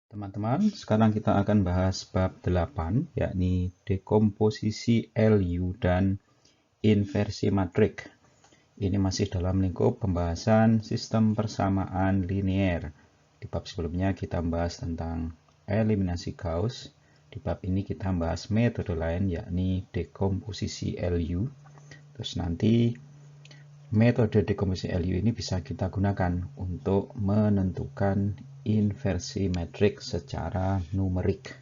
Teman-teman, sekarang kita akan bahas bab 8, yakni dekomposisi LU dan inversi matrik. Ini masih dalam lingkup pembahasan sistem persamaan linier. Di bab sebelumnya kita membahas tentang eliminasi Gauss. Di bab ini kita membahas metode lain, yakni dekomposisi LU. Terus nanti metode dekomposisi LU ini bisa kita gunakan untuk menentukan inversi metrik secara numerik.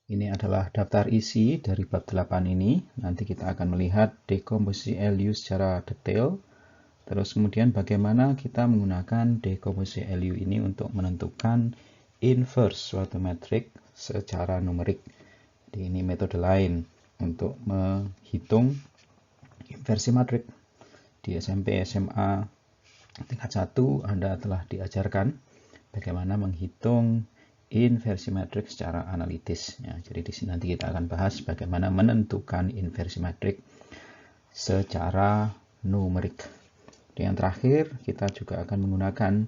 Ini adalah daftar isi dari bab 8 ini. Nanti kita akan melihat dekomposisi LU secara detail. Terus kemudian bagaimana kita menggunakan dekomposisi LU ini untuk menentukan inverse suatu metrik secara numerik. Jadi ini metode lain untuk menghitung inversi matrik. Di SMP, SMA tingkat 1 Anda telah diajarkan bagaimana menghitung inversi metrik secara analitis. Ya, jadi di sini nanti kita akan bahas bagaimana menentukan inversi metrik secara numerik. Dan yang terakhir, kita juga akan menggunakan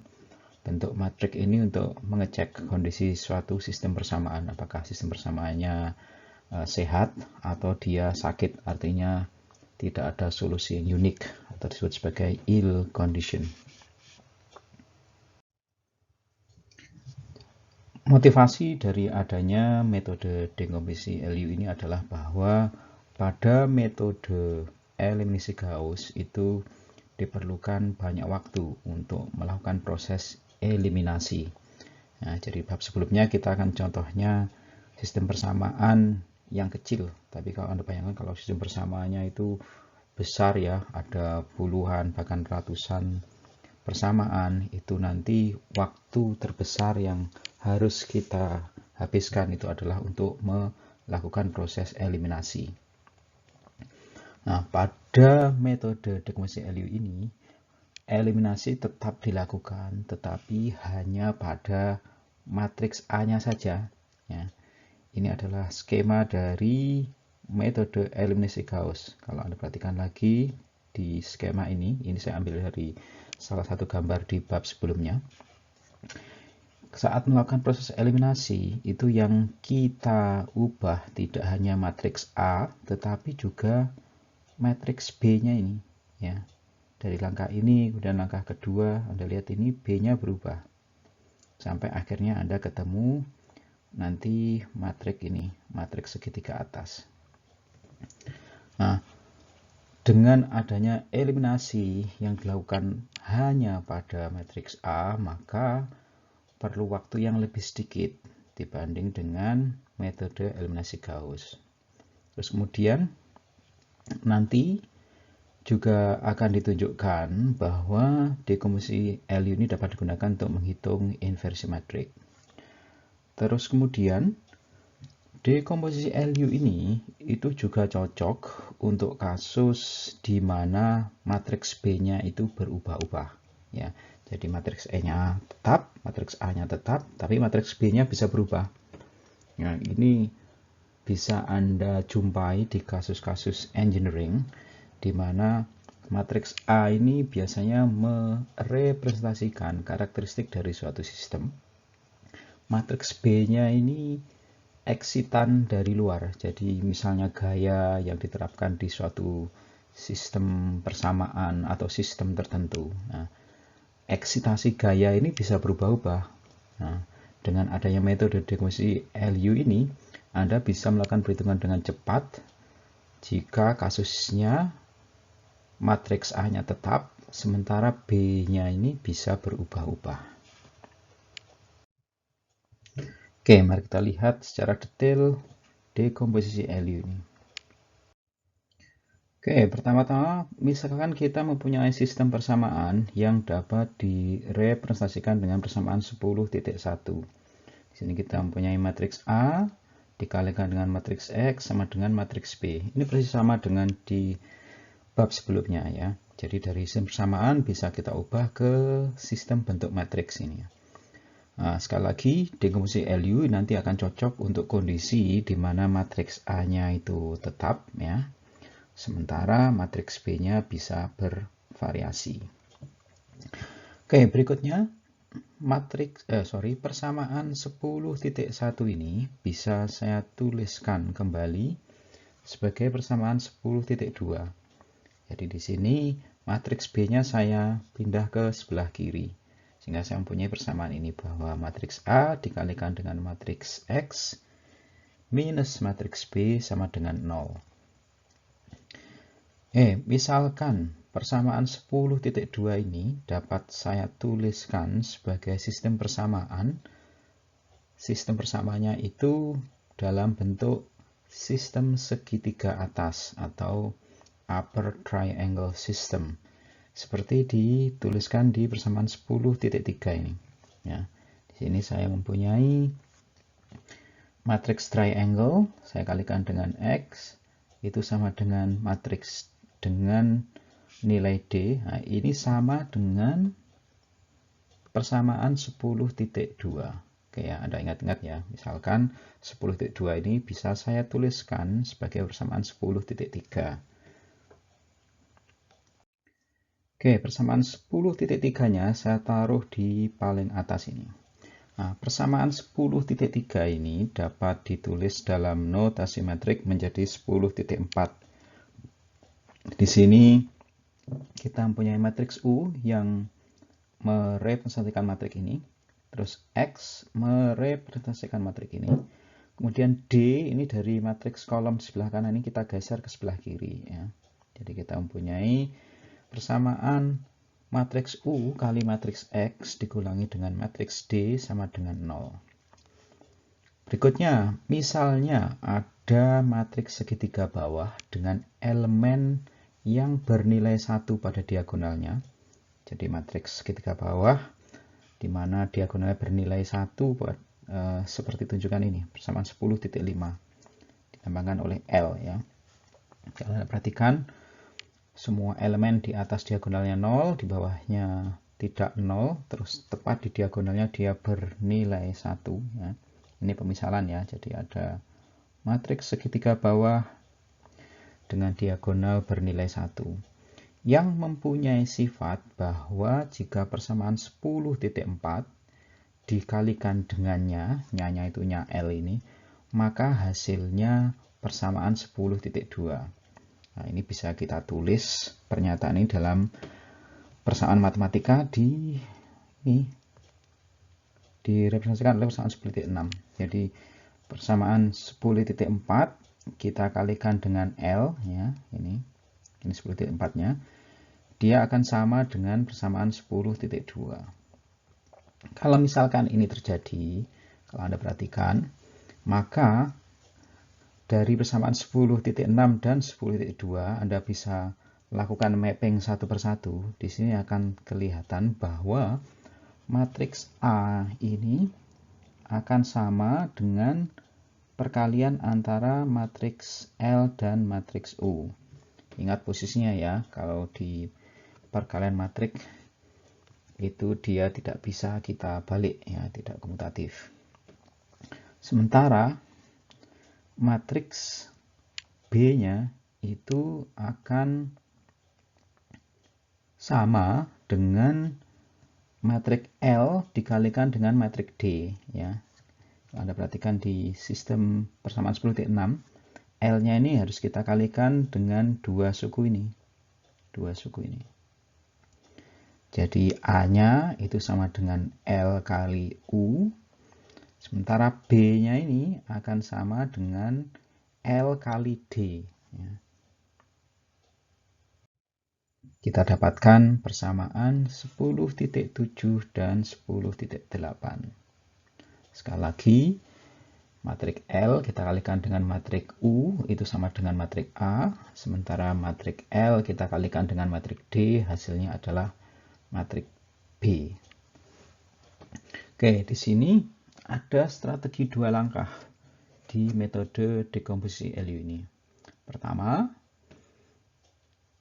bentuk matrik ini untuk mengecek kondisi suatu sistem persamaan. Apakah sistem persamaannya sehat atau dia sakit, artinya tidak ada solusi yang unik atau disebut sebagai ill condition. Motivasi dari adanya metode dekomposisi LU ini adalah bahwa pada metode eliminasi Gauss itu diperlukan banyak waktu untuk melakukan proses eliminasi. Nah, jadi bab sebelumnya kita akan contohnya sistem persamaan yang kecil. Tapi kalau Anda bayangkan kalau sistem persamaannya itu besar ya, ada puluhan bahkan ratusan persamaan, itu nanti waktu terbesar yang harus kita habiskan itu adalah untuk melakukan proses eliminasi. Nah, pada metode dekomposisi LU ini, eliminasi tetap dilakukan, tetapi hanya pada matriks A-nya saja. Ya. Ini adalah skema dari metode eliminasi Gauss. Kalau Anda perhatikan lagi di skema ini saya ambil dari salah satu gambar di bab sebelumnya. Saat melakukan proses eliminasi, itu yang kita ubah tidak hanya matriks A, tetapi juga matriks B-nya ini. Ya. Dari langkah ini, kemudian langkah kedua, Anda lihat ini B-nya berubah. Sampai akhirnya Anda ketemu nanti matriks ini, matriks segitiga atas. Nah, dengan adanya eliminasi yang dilakukan hanya pada matriks A, maka perlu waktu yang lebih sedikit dibanding dengan metode eliminasi Gauss. Terus kemudian nanti juga akan ditunjukkan bahwa dekomposisi LU ini dapat digunakan untuk menghitung inversi matrik. Terus kemudian dekomposisi LU ini itu juga cocok untuk kasus di mana matriks B-nya itu berubah-ubah. Ya, jadi matriks E-nya tetap, matriks A-nya tetap, tapi matriks B-nya bisa berubah. Nah, ini bisa Anda jumpai di kasus-kasus engineering, di mana matriks A ini biasanya merepresentasikan karakteristik dari suatu sistem. Matriks B-nya ini eksitan dari luar. Jadi misalnya gaya yang diterapkan di suatu sistem persamaan atau sistem tertentu. Nah, eksitasi gaya ini bisa berubah-ubah. Nah, dengan adanya metode dekomposisi LU ini, Anda bisa melakukan perhitungan dengan cepat jika kasusnya matriks A-nya tetap, sementara B-nya ini bisa berubah-ubah. Oke, mari kita lihat secara detail dekomposisi LU ini. Oke, pertama-tama misalkan kita mempunyai sistem persamaan yang dapat direpresentasikan dengan persamaan 10.1. Di sini kita mempunyai matriks A dikalikan dengan matriks X sama dengan matriks B. Ini persis sama dengan di bab sebelumnya ya. Jadi dari sistem persamaan bisa kita ubah ke sistem bentuk matriks ini. Nah, sekali lagi, dekomposisi LU nanti akan cocok untuk kondisi di mana matriks A-nya itu tetap ya. Sementara matriks B-nya bisa bervariasi. Oke, berikutnya persamaan 10.1 ini bisa saya tuliskan kembali sebagai persamaan 10.2. Jadi di sini matriks B-nya saya pindah ke sebelah kiri. Sehingga saya mempunyai persamaan ini bahwa matriks A dikalikan dengan matriks X minus matriks B sama dengan 0. Misalkan persamaan 10.2 ini dapat saya tuliskan sebagai sistem persamaan. Sistem persamaannya itu dalam bentuk sistem segitiga atas atau upper triangle system. Seperti dituliskan di persamaan 10.3 ini. Ya, di sini saya mempunyai matriks triangle, saya kalikan dengan X, itu sama dengan matriks dengan nilai D. Nah, ini sama dengan persamaan 10.2. Oke ya, Anda ingat-ingat ya. Misalkan 10.2 ini bisa saya tuliskan sebagai persamaan 10.3. Oke, persamaan 10.3-nya saya taruh di paling atas ini. Nah, persamaan 10.3 ini dapat ditulis dalam notasi metrik menjadi 10.4. Di sini kita mempunyai matriks U yang merepresentasikan matriks ini, terus X merepresentasikan matriks ini, kemudian D ini dari matriks kolom sebelah kanan ini kita geser ke sebelah kiri ya. Jadi kita mempunyai persamaan matriks U kali matriks X dikurangi dengan matriks D sama dengan 0. Berikutnya, misalnya ada matriks segitiga bawah dengan elemen yang bernilai 1 pada diagonalnya. Jadi matriks segitiga bawah di mana diagonalnya bernilai 1 seperti tunjukkan ini, persamaan 10.5 ditambahkan oleh L ya. Kalian perhatikan semua elemen di atas diagonalnya 0, di bawahnya tidak 0, terus tepat di diagonalnya dia bernilai 1 ya. Ini pemisalan ya, jadi ada matriks segitiga bawah dengan diagonal bernilai 1 yang mempunyai sifat bahwa jika persamaan 10.4 dikalikan dengannya, nyanya itu nya L ini, maka hasilnya persamaan 10.2. Nah, ini bisa kita tulis pernyataan ini dalam persamaan matematika direpresentasikan oleh persamaan 10.6. Jadi persamaan 10.4 kita kalikan dengan L ya, ini 10.4-nya, dia akan sama dengan persamaan 10.2. Kalau misalkan ini terjadi, kalau Anda perhatikan, maka dari persamaan 10.6 dan 10.2 Anda bisa lakukan mapping satu persatu. Di sini akan kelihatan bahwa matriks A ini akan sama dengan perkalian antara matriks L dan matriks U. Ingat posisinya ya, kalau di perkalian matriks itu dia tidak bisa kita balik ya, tidak komutatif. Sementara matriks B-nya itu akan sama dengan matriks L dikalikan dengan matriks D ya. Anda perhatikan di sistem persamaan 10.6, L-nya ini harus kita kalikan dengan dua suku ini. Jadi A-nya itu sama dengan L kali U, sementara B-nya ini akan sama dengan L kali D. Ya. Kita dapatkan persamaan 10.7 dan 10.8. Sekali lagi, matriks L kita kalikan dengan matriks U, itu sama dengan matriks A. Sementara matriks L kita kalikan dengan matriks D, hasilnya adalah matriks B. Oke, di sini ada strategi dua langkah di metode dekomposisi LU ini. Pertama,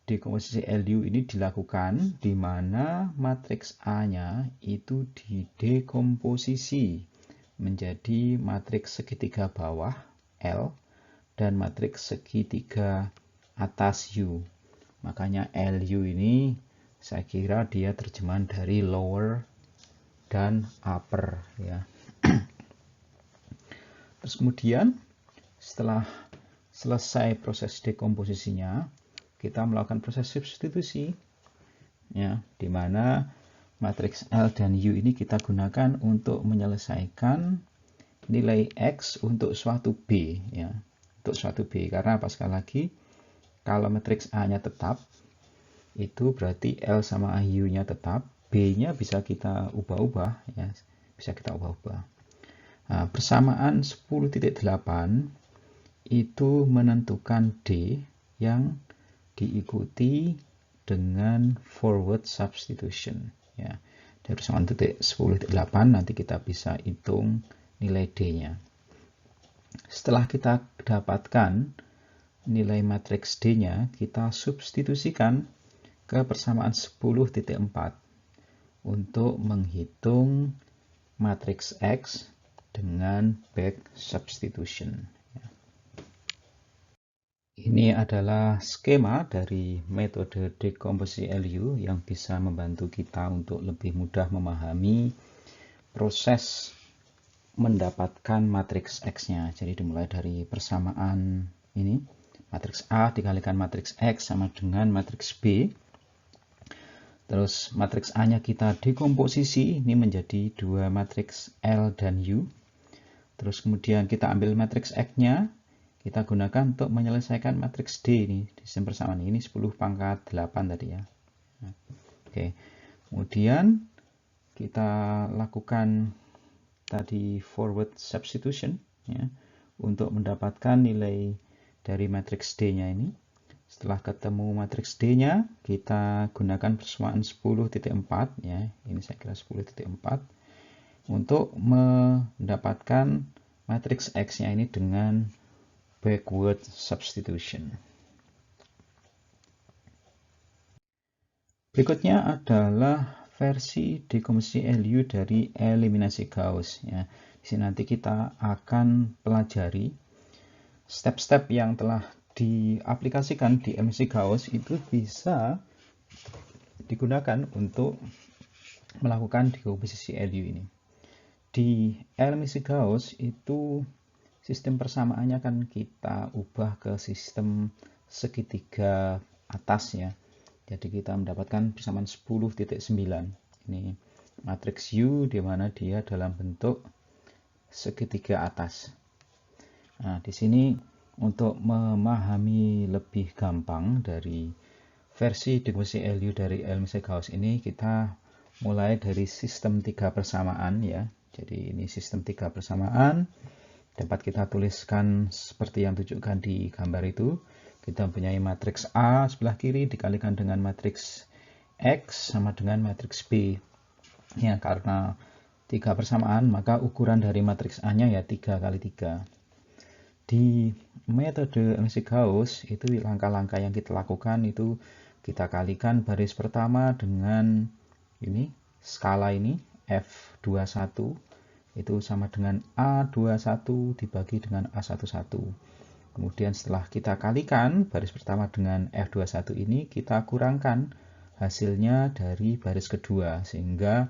dekomposisi LU ini dilakukan di mana matriks A-nya itu didekomposisi menjadi matriks segitiga bawah L dan matriks segitiga atas U. Makanya LU ini saya kira dia terjemahan dari lower dan upper ya. Terus kemudian setelah selesai proses dekomposisinya, kita melakukan proses substitusi ya, di mana matriks L dan U ini kita gunakan untuk menyelesaikan nilai X untuk suatu B ya. Untuk suatu B, karena apa, sekali lagi kalau matriks A-nya tetap, itu berarti L sama U-nya tetap, B-nya bisa kita ubah-ubah ya, bisa kita ubah-ubah. Nah, persamaan 10.8 itu menentukan D yang diikuti dengan forward substitution ya. Dari persamaan titik 10.8 nanti kita bisa hitung nilai D-nya. Setelah kita dapatkan nilai matriks D-nya, kita substitusikan ke persamaan 10.4 untuk menghitung matriks X dengan back substitution. Ini adalah skema dari metode dekomposisi LU yang bisa membantu kita untuk lebih mudah memahami proses mendapatkan matriks X-nya. Jadi dimulai dari persamaan ini, matriks A dikalikan matriks X sama dengan matriks B. Terus matriks A-nya kita dekomposisi, ini menjadi dua matriks L dan U. Terus kemudian kita ambil matriks X-nya, kita gunakan untuk menyelesaikan matriks D ini, di sistem persamaan ini 10 pangkat 8 tadi ya. Nah, oke. Kemudian kita lakukan tadi forward substitution ya, untuk mendapatkan nilai dari matriks D-nya ini. Setelah ketemu matriks D-nya, kita gunakan persamaan 10.4 ya. Ini saya kira 10.4 untuk mendapatkan matriks X-nya ini dengan backward substitution. Berikutnya adalah versi dekomposisi LU dari eliminasi Gauss ya. Di sini nanti kita akan pelajari step-step yang telah diaplikasikan di eliminasi Gauss itu bisa digunakan untuk melakukan dekomposisi LU ini. Di eliminasi Gauss itu sistem persamaannya akan kita ubah ke sistem segitiga atas ya. Jadi kita mendapatkan persamaan 10.9. Ini matriks U di mana dia dalam bentuk segitiga atas. Nah, di sini untuk memahami lebih gampang dari versi dekomposisi LU dari eliminasi Gauss ini, kita mulai dari sistem 3 persamaan ya. Jadi ini sistem 3 persamaan. Dapat kita tuliskan seperti yang tunjukkan di gambar itu. Kita mempunyai matriks A sebelah kiri dikalikan dengan matriks X sama dengan matriks B. Ya, karena 3 persamaan, maka ukuran dari matriks A-nya ya 3 kali 3. Di metode eliminasi Gauss, itu langkah-langkah yang kita lakukan itu kita kalikan baris pertama dengan ini, skala ini, F21. Itu sama dengan A21 dibagi dengan A11. Kemudian setelah kita kalikan baris pertama dengan F21 ini, kita kurangkan hasilnya dari baris kedua sehingga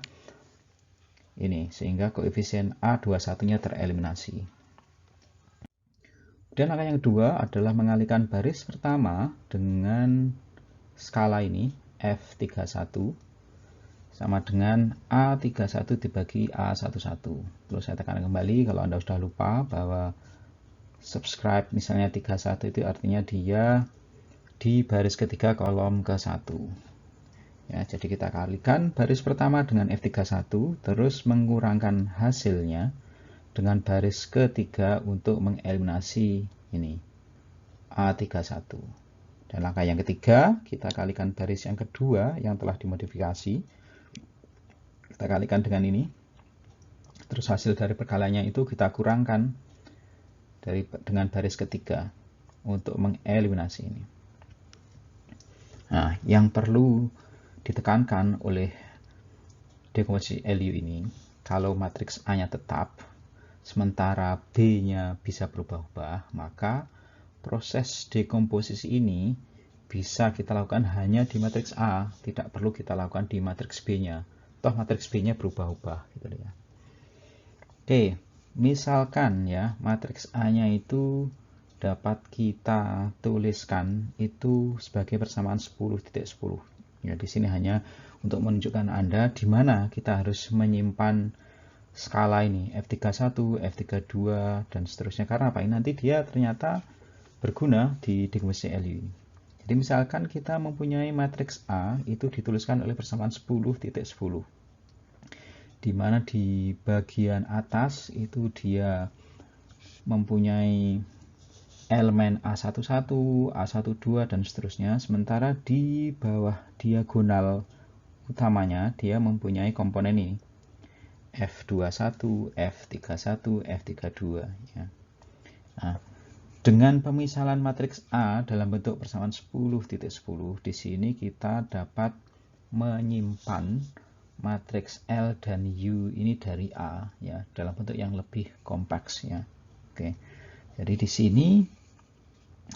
koefisien A21-nya tereliminasi. Dan langkah yang kedua adalah mengalihkan baris pertama dengan skala ini F31 sama dengan A31 dibagi A11. Perlu saya tekan kembali kalau Anda sudah lupa bahwa subscribe misalnya 31 itu artinya dia di baris ketiga kolom ke-1. Ya, jadi kita kalikan baris pertama dengan F31, terus mengurangkan hasilnya dengan baris ketiga untuk mengeliminasi ini A31. Dan langkah yang ketiga, kita kalikan baris yang kedua yang telah dimodifikasi. Kita kalikan dengan ini. Terus hasil dari perkaliannya itu kita kurangkan dengan baris ketiga untuk mengeliminasi ini. Nah, yang perlu ditekankan oleh dekomposisi LU ini, kalau matriks A-nya tetap, sementara B-nya bisa berubah-ubah, maka proses dekomposisi ini bisa kita lakukan hanya di matriks A, tidak perlu kita lakukan di matriks B-nya. toh matriks B-nya berubah-ubah gitu ya. Oke, misalkan ya matriks A-nya itu dapat kita tuliskan itu sebagai persamaan 10.10. Ya, di sini hanya untuk menunjukkan Anda di mana kita harus menyimpan skala ini F31, F32 dan seterusnya. Karena apa? Ini nanti dia ternyata berguna di dekomposisi LU ini. Jadi misalkan kita mempunyai matriks A itu dituliskan oleh persamaan 10.10. Di mana di bagian atas itu dia mempunyai elemen A11, A12 dan seterusnya, sementara di bawah diagonal utamanya dia mempunyai komponen ini F21, F31, F32 ya. Nah, dengan pemisahan matriks A dalam bentuk persamaan 10.10, di sini kita dapat menyimpan matriks L dan U ini dari A ya dalam bentuk yang lebih kompleks ya. Oke. Jadi di sini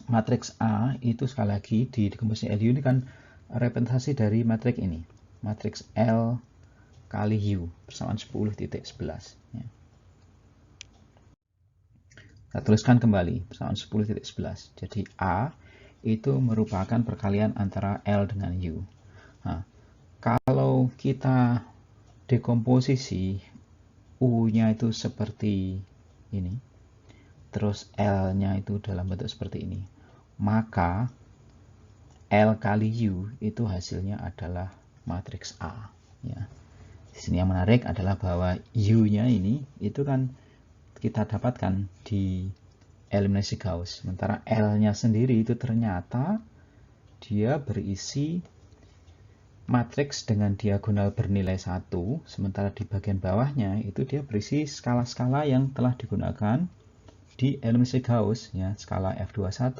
matriks A itu sekali lagi di dekomposisi LU ini kan representasi dari matriks ini. Matriks L kali U persamaan 10.11 ya. Kita tuliskan kembali persamaan 10.11. Jadi A itu merupakan perkalian antara L dengan U. Nah, kalau kita dekomposisi U-nya itu seperti ini, terus L-nya itu dalam bentuk seperti ini, maka L kali U itu hasilnya adalah matriks A. Ya. Di sini yang menarik adalah bahwa U-nya ini itu kan kita dapatkan di eliminasi Gauss, sementara L-nya sendiri itu ternyata dia berisi matriks dengan diagonal bernilai 1, sementara di bagian bawahnya itu dia berisi skala-skala yang telah digunakan di eliminasi Gauss ya, skala F21,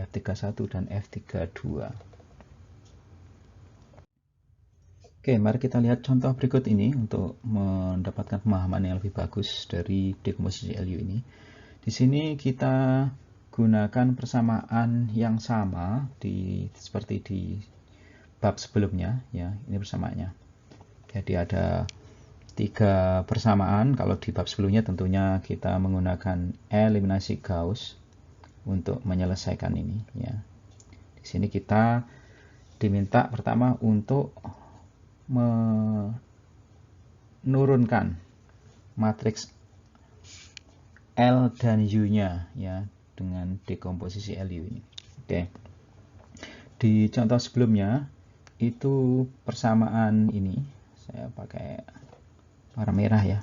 F31 dan F32. Oke, mari kita lihat contoh berikut ini untuk mendapatkan pemahaman yang lebih bagus dari dekomposisi LU ini. Di sini kita gunakan persamaan yang sama seperti di bab sebelumnya ya, ini persamaannya. Jadi ada 3 persamaan. Kalau di bab sebelumnya tentunya kita menggunakan eliminasi Gauss untuk menyelesaikan ini ya. Di sini kita diminta pertama untuk menurunkan matriks L dan U-nya ya dengan dekomposisi LU ini. Oke. Di contoh sebelumnya itu persamaan ini saya pakai warna merah ya.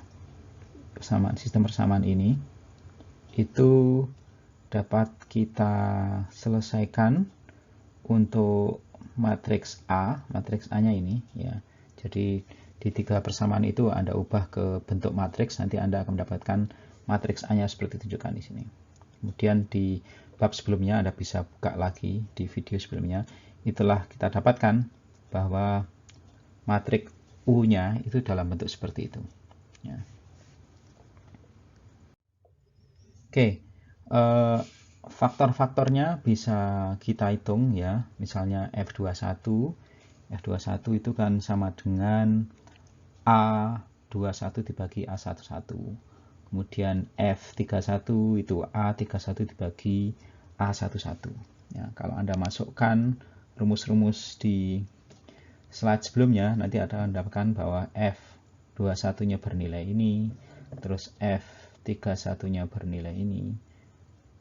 Sistem persamaan ini itu dapat kita selesaikan untuk matriks A, matriks A-nya ini ya. Jadi di 3 persamaan itu Anda ubah ke bentuk matriks, nanti Anda akan mendapatkan matriks A-nya seperti ditunjukkan di sini. Kemudian di bab sebelumnya Anda bisa buka lagi di video sebelumnya, itulah kita dapatkan bahwa matriks U-nya itu dalam bentuk seperti itu. Ya. Oke, faktor-faktornya bisa kita hitung ya, misalnya F21 itu kan sama dengan A21 dibagi A11. Kemudian F31 itu A31 dibagi A11. Ya, kalau Anda masukkan rumus-rumus di slide sebelumnya, nanti Anda mendapatkan bahwa F21-nya bernilai ini, terus F31-nya bernilai ini,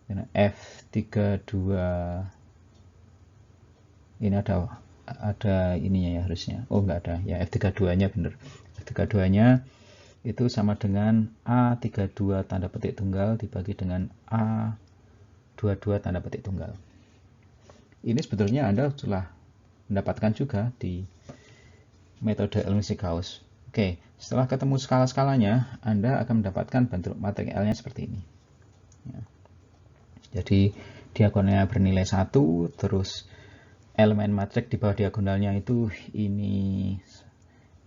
dan F32 ini ada ininya ya harusnya. Oh, enggak ada. Ya, F32-nya benar. F32-nya itu sama dengan A32 tanda petik tunggal dibagi dengan A22 tanda petik tunggal. Ini sebetulnya Anda telah mendapatkan juga di metode eliminasi Gauss. Oke, setelah ketemu skala-skalanya, Anda akan mendapatkan bentuk matriks L-nya seperti ini. Ya. Jadi diagonalnya bernilai 1, terus elemen matriks di bawah diagonalnya itu ini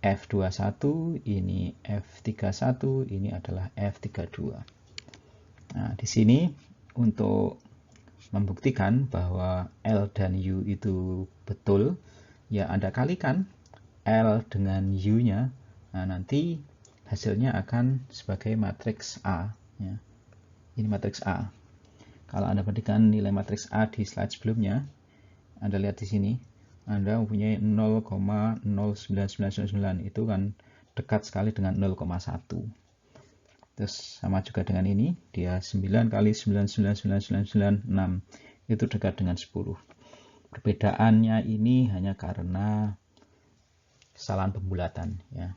F21, ini F31, ini adalah F32. Nah, di sini untuk membuktikan bahwa L dan U itu betul, ya Anda kalikan L dengan U-nya Nah, nanti hasilnya akan sebagai matriks A. Ya. Ini matriks A. Kalau Anda perhatikan nilai matriks A di slide sebelumnya, Anda lihat di sini, Anda mempunyai 0,09999, itu kan dekat sekali dengan 0,1. Terus sama juga dengan ini, dia 9 kali 9999996, itu dekat dengan 10. Perbedaannya ini hanya karena kesalahan pembulatan, ya.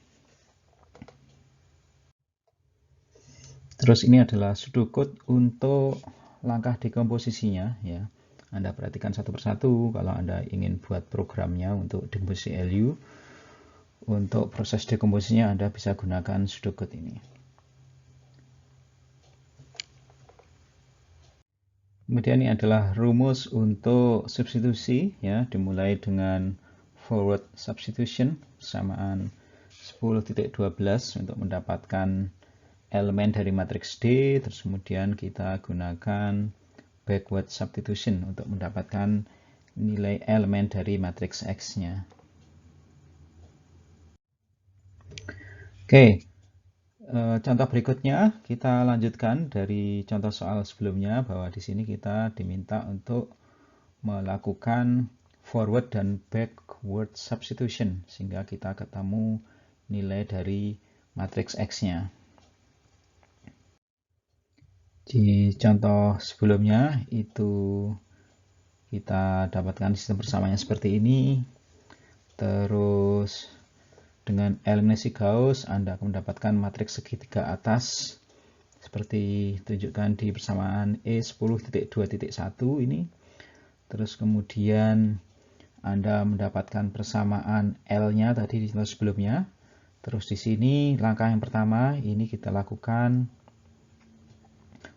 Terus ini adalah pseudocode untuk langkah dekomposisinya, ya. Anda perhatikan satu persatu kalau Anda ingin buat programnya untuk dekomposisi LU. Untuk proses dekomposisinya Anda bisa gunakan pseudocode ini. Kemudian ini adalah rumus untuk substitusi, ya, dimulai dengan forward substitution samaan 10.12 untuk mendapatkan elemen dari matriks D, terus kemudian kita gunakan backward substitution untuk mendapatkan nilai elemen dari matriks X-nya. Oke, contoh berikutnya kita lanjutkan dari contoh soal sebelumnya, bahwa di sini kita diminta untuk melakukan forward dan backward substitution sehingga kita ketemu nilai dari matriks X-nya. Di contoh sebelumnya itu kita dapatkan sistem persamanya seperti ini. Terus dengan eliminasi Gauss Anda akan mendapatkan matriks segitiga atas seperti ditunjukkan di persamaan E10.2.1 ini. Terus kemudian Anda mendapatkan persamaan L-nya tadi di contoh sebelumnya. Terus di sini langkah yang pertama ini kita lakukan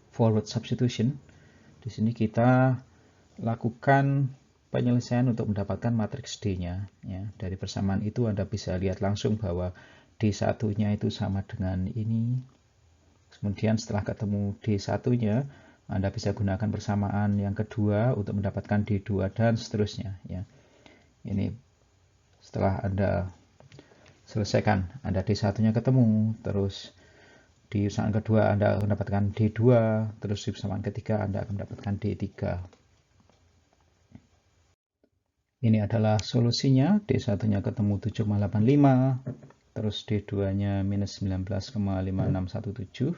forward substitution. Di sini kita lakukan penyelesaian untuk mendapatkan matriks D-nya. Ya, dari persamaan itu Anda bisa lihat langsung bahwa D1-nya itu sama dengan ini. Kemudian setelah ketemu D1-nya, Anda bisa gunakan persamaan yang kedua untuk mendapatkan D2 dan seterusnya. Ya. Ini setelah Anda selesaikan, Anda D1-nya ketemu, terus di persamaan kedua Anda akan mendapatkan D2, terus di persamaan ketiga Anda akan mendapatkan D3. Ini adalah solusinya, D1-nya ketemu 7,85, terus D2-nya minus 19,5617,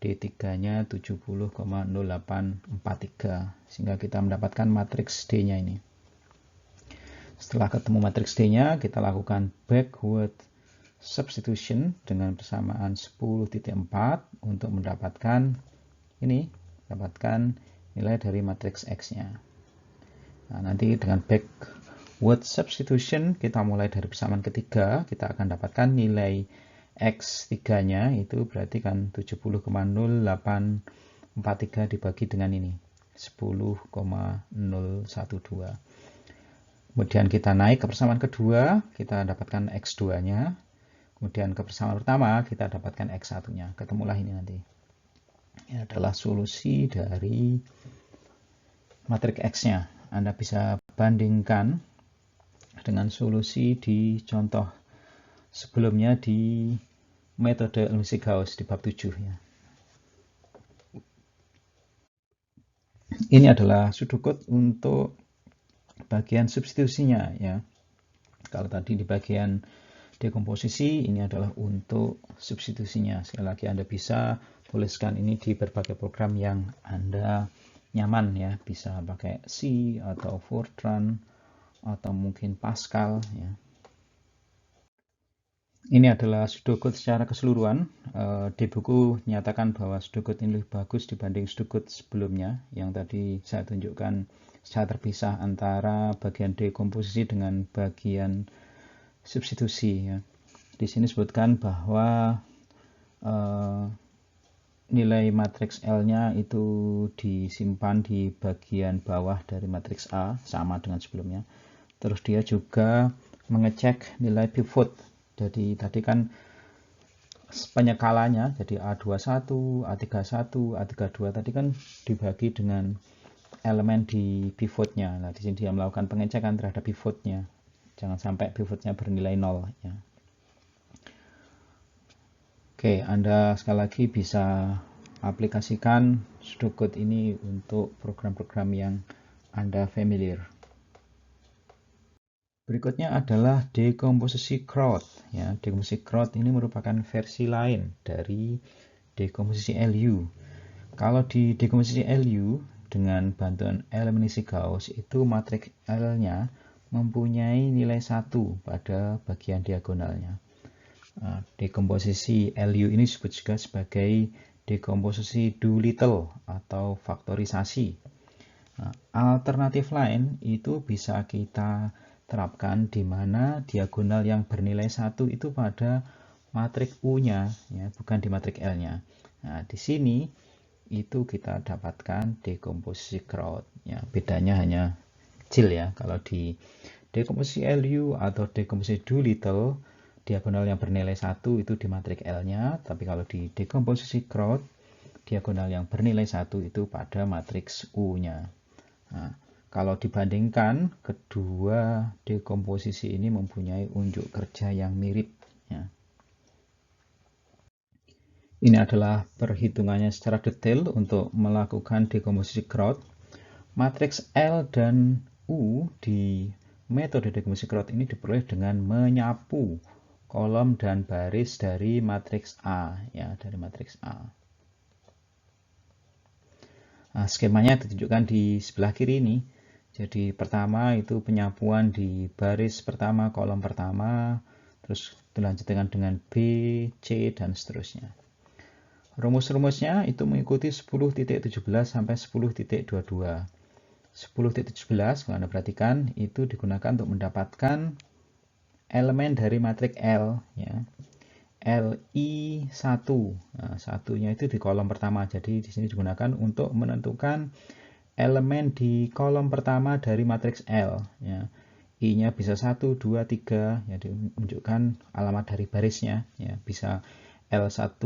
D3-nya 70,0843, sehingga kita mendapatkan matriks D-nya ini. Setelah ketemu matriks D-nya, kita lakukan backward substitution dengan persamaan 10.4 untuk mendapatkan ini, mendapatkan nilai dari matriks X-nya. Nah, nanti dengan backward substitution kita mulai dari persamaan ketiga, kita akan dapatkan nilai X3-nya itu berarti kan 70,0843 dibagi dengan ini 10,012. Kemudian kita naik ke persamaan kedua, kita dapatkan X2-nya. Kemudian ke persamaan pertama kita dapatkan X1-nya. Ketemulah ini nanti. Ini adalah solusi dari matriks X-nya. Anda bisa bandingkan dengan solusi di contoh sebelumnya di metode eliminasi Gauss di bab 7. Ya. Ini adalah pseudocode untuk bagian substitusinya. Ya. Kalau tadi di bagian dekomposisi, ini adalah untuk substitusinya. Sekali lagi Anda bisa tuliskan ini di berbagai program yang Anda nyaman, ya, bisa pakai C atau Fortran atau mungkin Pascal, ya. Ini adalah pseudocode secara keseluruhan. Di buku nyatakan bahwa pseudocode ini lebih bagus dibanding pseudocode sebelumnya yang tadi saya tunjukkan secara terpisah antara bagian dekomposisi dengan bagian substitusi. Ya. Di sini disebutkan bahwa nilai matriks L-nya itu disimpan di bagian bawah dari matriks A, sama dengan sebelumnya. Terus dia juga mengecek nilai pivot. Jadi tadi kan penyekalannya, jadi A21, A31, A32 tadi kan dibagi dengan elemen di pivotnya. Nah, di sini dia melakukan pengecekan terhadap pivotnya. Jangan sampai pivotnya bernilai 0. Ya. Oke, Anda sekali lagi bisa aplikasikan pseudocode ini untuk program-program yang Anda familiar. Berikutnya adalah dekomposisi Crowd. Ya, dekomposisi Crowd ini merupakan versi lain dari dekomposisi LU. Kalau di dekomposisi LU dengan bantuan eliminasi Gauss itu matriks L-nya mempunyai nilai 1 pada bagian diagonalnya. Nah, dekomposisi LU ini disebut juga sebagai dekomposisi Doolittle atau faktorisasi. Nah, alternatif lain itu bisa kita terapkan di mana diagonal yang bernilai 1 itu pada matriks U-nya, ya, bukan di matriks L-nya. Nah, di sini itu kita dapatkan dekomposisi Crowd. Ya, bedanya hanya kecil ya. Kalau di dekomposisi LU atau dekomposisi Doolittle, diagonal yang bernilai 1 itu di matriks L-nya, tapi kalau di dekomposisi Crowd, diagonal yang bernilai 1 itu pada matriks U-nya. Nah, kalau dibandingkan, kedua dekomposisi ini mempunyai unjuk kerja yang mirip. Ya. Ini adalah perhitungannya secara detail untuk melakukan dekomposisi Crowd. Matriks L dan U di metode dekomposisi Crowd ini diperoleh dengan menyapu kolom dan baris dari matriks A, ya, dari matriks A. Nah, skemanya ditunjukkan di sebelah kiri ini. Jadi pertama itu penyapuan di baris pertama, kolom pertama, terus dilanjutkan dengan B, C, dan seterusnya. Rumus-rumusnya itu mengikuti 10.17 sampai 10.22. 10.17 kalau Anda perhatikan itu digunakan untuk mendapatkan elemen dari matriks L, ya. Li1. Nah, satunya itu di kolom pertama. Jadi di sini digunakan untuk menentukan elemen di kolom pertama dari matriks L, ya. I-nya bisa 1, 2, 3, ya, ditunjukkan alamat dari barisnya, ya. Bisa L11,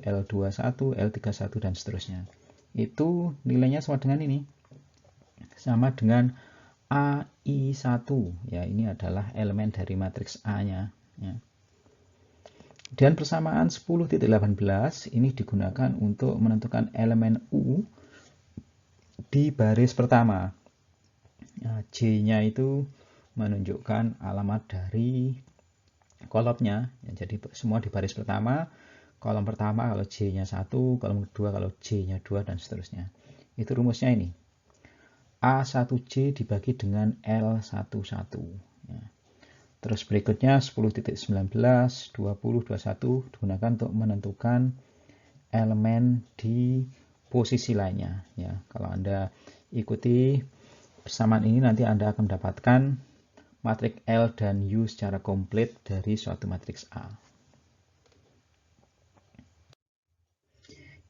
L21, L31 dan seterusnya. Itu nilainya sama dengan ini. Sama dengan AI1, ya, ini adalah elemen dari matriks A-nya, ya. Dan persamaan 10.18 ini digunakan untuk menentukan elemen U di baris pertama. Nah, J-nya itu menunjukkan alamat dari kolomnya. Ya, jadi semua di baris pertama. Kolom pertama kalau J-nya 1, kolom kedua kalau J-nya 2, dan seterusnya. Itu rumusnya ini. A1J dibagi dengan L11. Ya. Terus berikutnya 10.19, 20, 21 digunakan untuk menentukan elemen di posisi lainnya. Ya, kalau Anda ikuti persamaan ini nanti Anda akan mendapatkan matriks L dan U secara komplit dari suatu matriks A.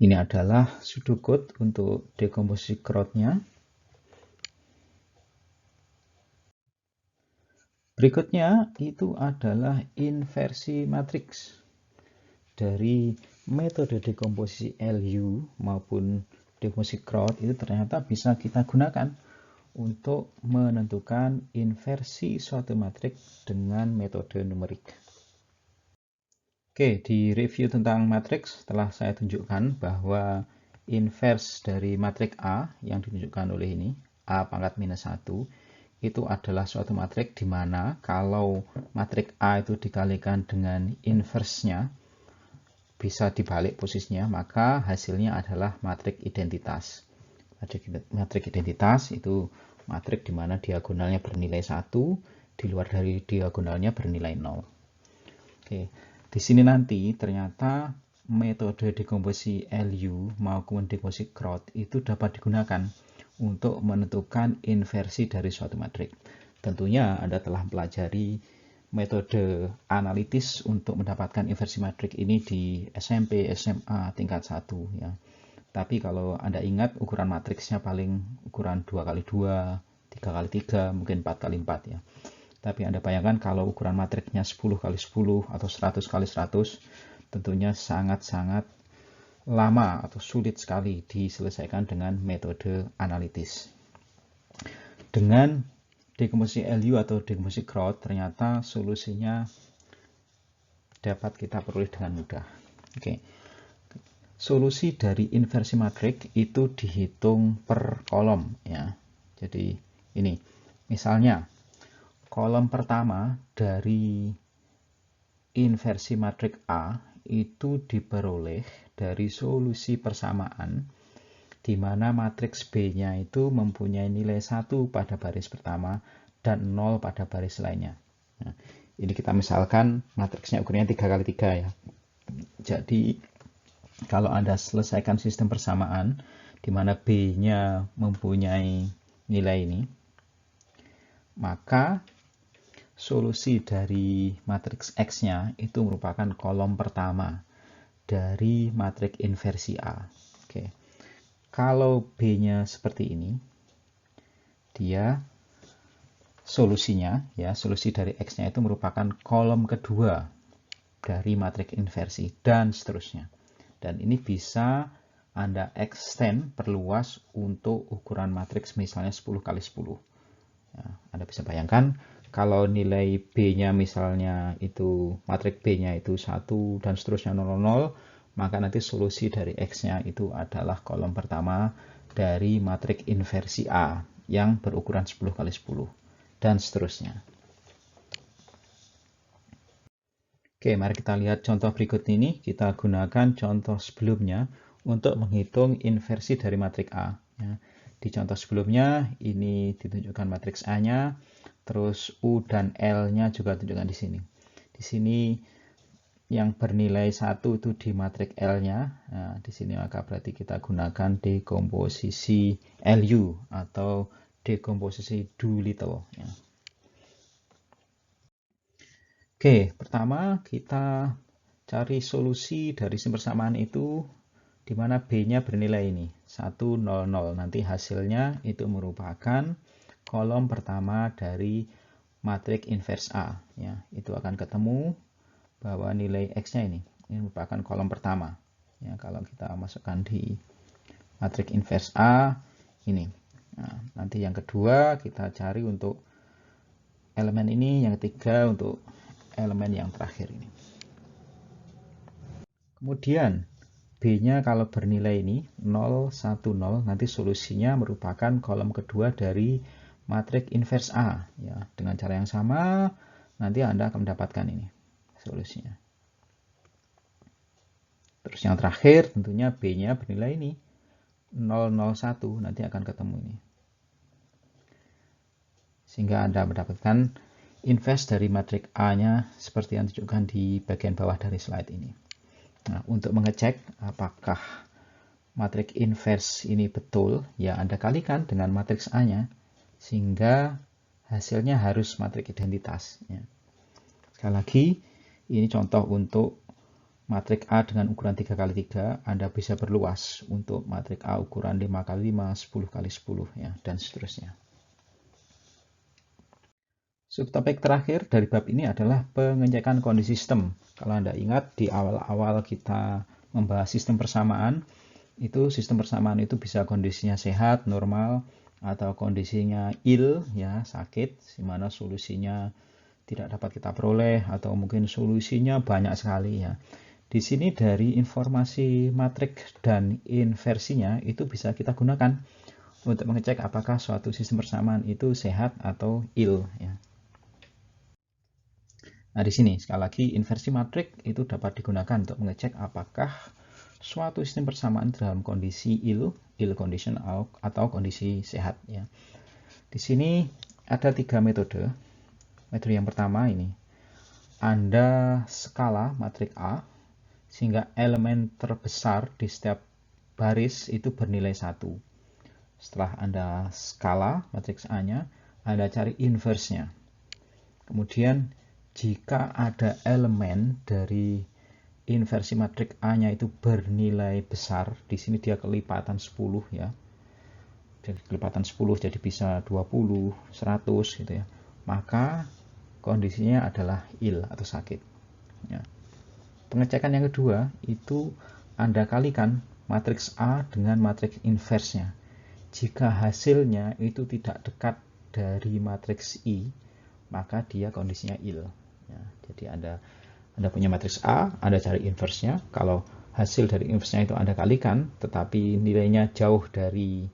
Ini adalah pseudocode untuk dekomposisi Crowd-nya. Berikutnya itu adalah inversi matriks. Dari metode dekomposisi LU maupun dekomposisi Crowd itu ternyata bisa kita gunakan untuk menentukan inversi suatu matriks dengan metode numerik. Oke, di review tentang matriks telah saya tunjukkan bahwa inverse dari matriks A yang ditunjukkan oleh ini, A pangkat minus 1, itu adalah suatu matriks di mana kalau matriks A itu dikalikan dengan inverse-nya, bisa dibalik posisinya, maka hasilnya adalah matriks identitas. Matriks identitas itu matriks di mana diagonalnya bernilai 1, di luar dari diagonalnya bernilai 0. Oke. Di sini nanti ternyata metode dekomposisi LU maupun dekomposisi Crowd itu dapat digunakan untuk menentukan inversi dari suatu matriks. Tentunya Anda telah pelajari metode analitis untuk mendapatkan inversi matriks ini di SMP, SMA tingkat 1, ya. Tapi kalau Anda ingat ukuran matriksnya paling ukuran 2x2, 3x3, mungkin 4x4, ya. Tapi Anda bayangkan kalau ukuran matriksnya 10x10 atau 100x100, tentunya sangat-sangat lama atau sulit sekali diselesaikan dengan metode analitis. Dengan dekomposisi LU atau dekomposisi Crowd, ternyata solusinya dapat kita peroleh dengan mudah. Oke. Solusi dari inversi matriks itu dihitung per kolom ya. Jadi ini misalnya kolom pertama dari inversi matriks A itu diperoleh dari solusi persamaan di mana matriks B-nya itu mempunyai nilai 1 pada baris pertama dan 0 pada baris lainnya. Nah, ini kita misalkan matriksnya ukurannya 3x3 ya. Jadi kalau Anda selesaikan sistem persamaan di mana B-nya mempunyai nilai ini, maka solusi dari matriks X-nya itu merupakan kolom pertama dari matriks inversi A. Oke. Kalau B-nya seperti ini, dia solusinya, ya, solusi dari X-nya itu merupakan kolom kedua dari matriks inversi, dan seterusnya. Dan ini bisa Anda extend, perluas untuk ukuran matriks misalnya 10x10. Ya, Anda bisa bayangkan kalau nilai B-nya misalnya itu, matriks B-nya itu 1 dan seterusnya 0, maka nanti solusi dari X-nya itu adalah kolom pertama dari matriks inversi A yang berukuran 10x10 dan seterusnya. Oke, mari kita lihat contoh berikut ini. Kita gunakan contoh sebelumnya untuk menghitung inversi dari matriks A. Ya. Di contoh sebelumnya, ini ditunjukkan matriks A-nya, terus U dan L-nya juga ditunjukkan di sini. Di sini yang bernilai 1 itu di matriks L-nya. Nah, di sini maka berarti kita gunakan dekomposisi LU atau dekomposisi Doolittle. Ya. Oke, pertama kita cari solusi dari sistem persamaan itu di mana B-nya bernilai ini 1, 0, 0. Nanti hasilnya itu merupakan kolom pertama dari matriks invers A. Ya, itu akan ketemu bahwa nilai X-nya ini merupakan kolom pertama. Ya, kalau kita masukkan di matriks invers A ini. Nah, nanti yang kedua kita cari untuk elemen ini, yang ketiga untuk elemen yang terakhir ini. Kemudian B-nya kalau bernilai ini 0, 1, 0, nanti solusinya merupakan kolom kedua dari matriks invers A. Ya, dengan cara yang sama, nanti Anda akan mendapatkan ini solusinya. Terus yang terakhir tentunya B-nya bernilai ini 001, nanti akan ketemu ini. Sehingga Anda mendapatkan invers dari matriks A-nya seperti yang ditunjukkan di bagian bawah dari slide ini. Nah, untuk mengecek apakah matriks invers ini betul, ya Anda kalikan dengan matriks A-nya, sehingga hasilnya harus matriks identitas. Ya. Sekali lagi, ini contoh untuk matriks A dengan ukuran 3x3, Anda bisa perluas untuk matriks A ukuran 5x5, 10x10, ya, dan seterusnya. Subtopik terakhir dari bab ini adalah pengecekan kondisi sistem. Kalau Anda ingat di awal-awal kita membahas sistem persamaan, itu sistem persamaan itu bisa kondisinya sehat, normal, atau kondisinya ill, ya, sakit, di mana solusinya tidak dapat kita peroleh, atau mungkin solusinya banyak sekali, ya. Di sini dari informasi matriks dan inversinya itu bisa kita gunakan untuk mengecek apakah suatu sistem persamaan itu sehat atau ill, ya. Nah, di sini sekali lagi inversi matriks itu dapat digunakan untuk mengecek apakah suatu sistem persamaan dalam kondisi ill condition atau kondisi sehat, ya. Di sini ada 3 metode. Metode yang pertama ini, Anda skala matriks A sehingga elemen terbesar di setiap baris itu bernilai 1. Setelah Anda skala matriks A-nya, Anda cari inversnya. Kemudian jika ada elemen dari inversi matriks A-nya itu bernilai besar, di sini dia kelipatan 10, ya. Jadi kelipatan 10 jadi bisa 20, 100 gitu, ya. Maka kondisinya adalah ill atau sakit, ya. Pengecekan yang kedua itu Anda kalikan matriks A dengan matriks inversnya. Jika hasilnya itu tidak dekat dari matriks I, maka dia kondisinya ill. Ya, jadi Anda Anda punya matriks A, Anda cari inversnya. Kalau hasil dari inversnya itu Anda kalikan, tetapi nilainya jauh dari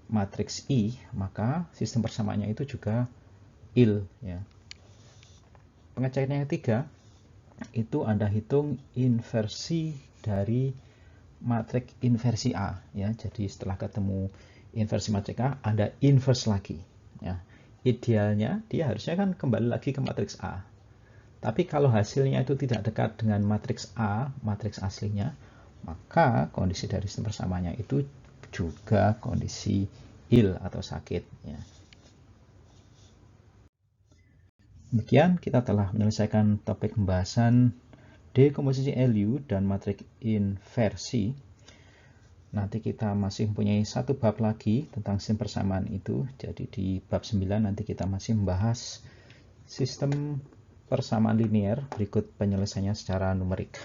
matriks I, maka sistem persamaannya itu juga IL. Ya. Pengecekan yang ketiga, itu Anda hitung inversi dari matriks inversi A. Ya. Jadi setelah ketemu inversi matriks A, Anda inverse lagi. Ya. Idealnya dia harusnya kan kembali lagi ke matriks A. Tapi kalau hasilnya itu tidak dekat dengan matriks A, matriks aslinya, maka kondisi dari sistem persamaannya itu juga kondisi ill atau sakit. Ya. Demikian kita telah menyelesaikan topik pembahasan dekomposisi LU dan matriks inversi. Nanti kita masih mempunyai satu bab lagi tentang sistem persamaan itu. Jadi di bab 9 nanti kita masih membahas sistem persamaan linear, berikut penyelesaiannya secara numerik.